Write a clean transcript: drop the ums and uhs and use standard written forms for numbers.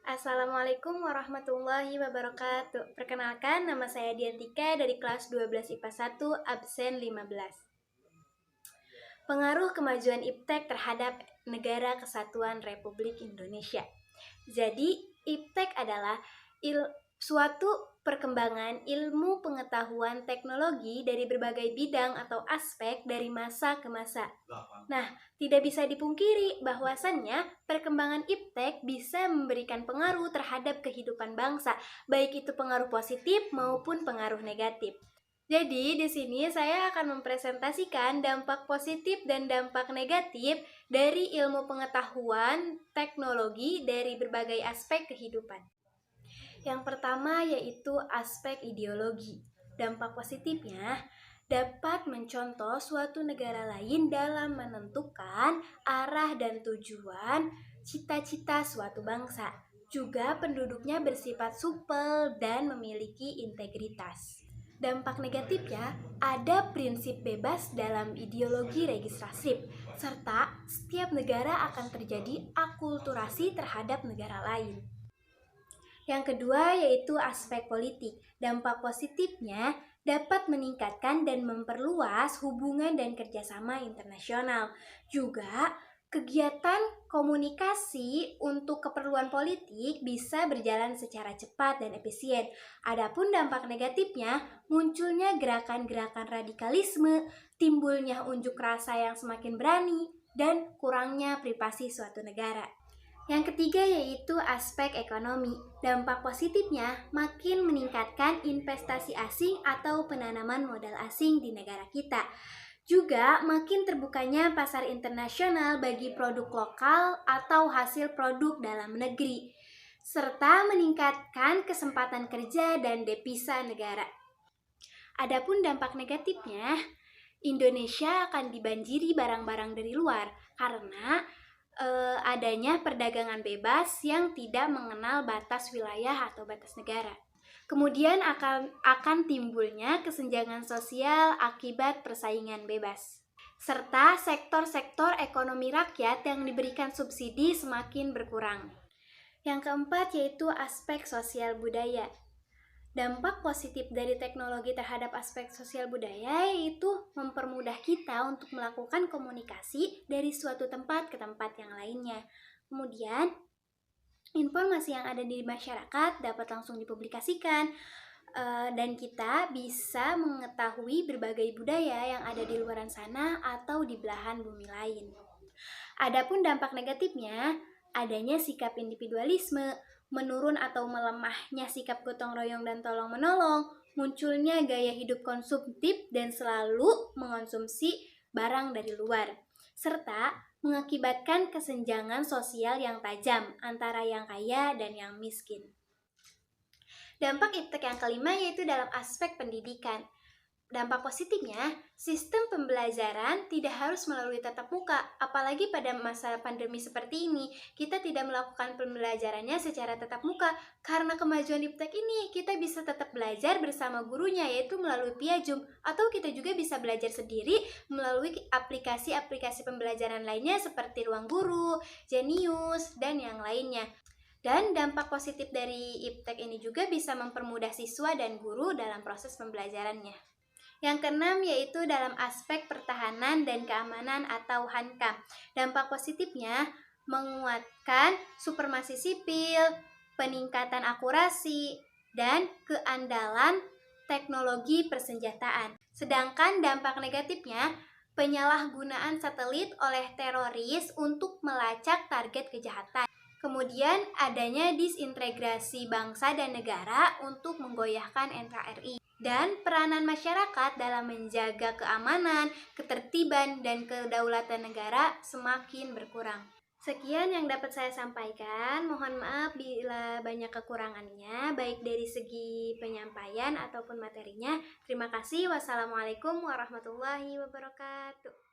Assalamualaikum warahmatullahi wabarakatuh. Perkenalkan, nama saya Diantika dari kelas 12 IPA 1, absen 15. Pengaruh kemajuan IPTEK terhadap Negara Kesatuan Republik Indonesia. Jadi, IPTEK adalah suatu perkembangan ilmu pengetahuan teknologi dari berbagai bidang atau aspek dari masa ke masa. Nah, tidak bisa dipungkiri bahwasannya perkembangan IPTEK bisa memberikan pengaruh terhadap kehidupan bangsa, baik itu pengaruh positif maupun pengaruh negatif. Jadi, di sini saya akan mempresentasikan dampak positif dan dampak negatif dari ilmu pengetahuan teknologi dari berbagai aspek kehidupan. Yang pertama yaitu aspek ideologi. Dampak positifnya dapat mencontoh suatu negara lain dalam menentukan arah dan tujuan cita-cita suatu bangsa. Juga penduduknya bersifat supel dan memiliki integritas. Dampak negatifnya ada prinsip bebas dalam ideologi registrasif, serta setiap negara akan terjadi akulturasi terhadap negara lain. Yang kedua yaitu aspek politik. Dampak positifnya dapat meningkatkan dan memperluas hubungan dan kerjasama internasional. Juga kegiatan komunikasi untuk keperluan politik bisa berjalan secara cepat dan efisien. Adapun dampak negatifnya, munculnya gerakan-gerakan radikalisme, timbulnya unjuk rasa yang semakin berani, dan kurangnya privasi suatu negara. Yang ketiga yaitu aspek ekonomi. Dampak positifnya makin meningkatkan investasi asing atau penanaman modal asing di negara kita. Juga makin terbukanya pasar internasional bagi produk lokal atau hasil produk dalam negeri, serta meningkatkan kesempatan kerja dan devisa negara. Adapun dampak negatifnya, Indonesia akan dibanjiri barang-barang dari luar karena adanya perdagangan bebas yang tidak mengenal batas wilayah atau batas negara. Kemudian akan timbulnya kesenjangan sosial akibat persaingan bebas. Serta sektor-sektor ekonomi rakyat yang diberikan subsidi semakin berkurang. Yang keempat yaitu aspek sosial budaya. Dampak positif dari teknologi terhadap aspek sosial budaya yaitu mempermudah kita untuk melakukan komunikasi dari suatu tempat ke tempat yang lainnya. Kemudian, informasi yang ada di masyarakat dapat langsung dipublikasikan dan kita bisa mengetahui berbagai budaya yang ada di luar sana atau di belahan bumi lain. Adapun dampak negatifnya, adanya sikap individualisme, menurun atau melemahnya sikap gotong royong dan tolong menolong, munculnya gaya hidup konsumtif dan selalu mengonsumsi barang dari luar, serta mengakibatkan kesenjangan sosial yang tajam antara yang kaya dan yang miskin. Dampak IPTEK yang kelima yaitu dalam aspek pendidikan. Dampak positifnya, sistem pembelajaran tidak harus melalui tatap muka, apalagi pada masa pandemi seperti ini. Kita tidak melakukan pembelajarannya secara tatap muka. Karena kemajuan IPTEK ini, kita bisa tetap belajar bersama gurunya, yaitu melalui via Zoom. Atau kita juga bisa belajar sendiri melalui aplikasi-aplikasi pembelajaran lainnya seperti Ruang Guru, Genius, dan yang lainnya. Dan dampak positif dari IPTEK ini juga bisa mempermudah siswa dan guru dalam proses pembelajarannya. Yang keenam yaitu dalam aspek pertahanan dan keamanan atau HANKAM. Dampak positifnya menguatkan supremasi sipil, peningkatan akurasi, dan keandalan teknologi persenjataan. Sedangkan dampak negatifnya, penyalahgunaan satelit oleh teroris untuk melacak target kejahatan. Kemudian adanya disintegrasi bangsa dan negara untuk menggoyahkan NKRI. Dan peranan masyarakat dalam menjaga keamanan, ketertiban, dan kedaulatan negara semakin berkurang. Sekian yang dapat saya sampaikan. Mohon maaf bila banyak kekurangannya, baik dari segi penyampaian ataupun materinya. Terima kasih. Wassalamualaikum warahmatullahi wabarakatuh.